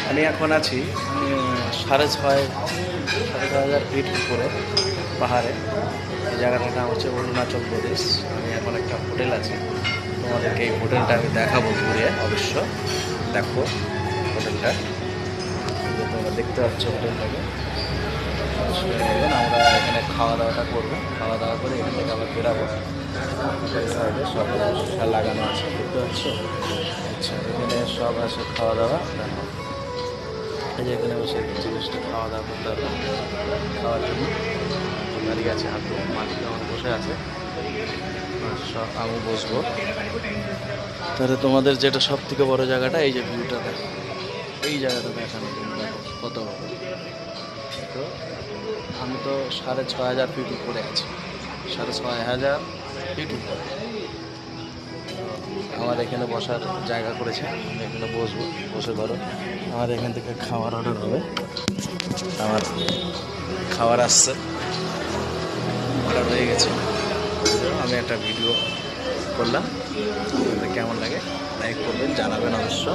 আমি এখন আছি 6,500 ফিট উপরে পাহাড়ে। এই জায়গাটার নাম হচ্ছে অরুণাচল প্রদেশ। আমি এখন একটা হোটেল আছে, তোমাদেরকে এই হোটেলটা আমি দেখাবো ঘুরে। অবশ্য দেখো হোটেলটা, যে তোমরা দেখতে পাচ্ছ হোটেলটাকে। অবশ্যই দেখবেন। আমরা এখানে খাওয়া দাওয়াটা করবো, খাওয়া দাওয়া করে এখান থেকে আবার বেরাবো। এই সাইডে সব লাগানো আছে, দেখতে পাচ্ছ। আচ্ছা, এখানে সব আছে খাওয়া দাওয়া। দেখো এই যে এখানে বসে জিনিসটা খাওয়া দাওয়া করতে হবে খাওয়ার জন্য। দাঁড়িয়ে আছে, হাত মালিক আমার বসে আছে, সব আমি বসবো। তাহলে তোমাদের যেটা সব থেকে বড় জায়গাটা, এই যে ভিউটা দেখো, এই জায়গাটা দেখানো দেখো কত বড়। তো আমি তো 6,500 ফিট উপরে আছি, 6,500 ফিট উপরে। আমার এখানে বসার জায়গা করেছে, আমি এখানে বসবো। বসে ধরো আমার এখান থেকে খাওয়ার অর্ডার হবে। আমার খাবার আসছে, অর্ডার হয়ে গেছে। আমি একটা ভিডিও করলাম, কেমন লাগে লাইক করবেন, জানাবেন অবশ্য।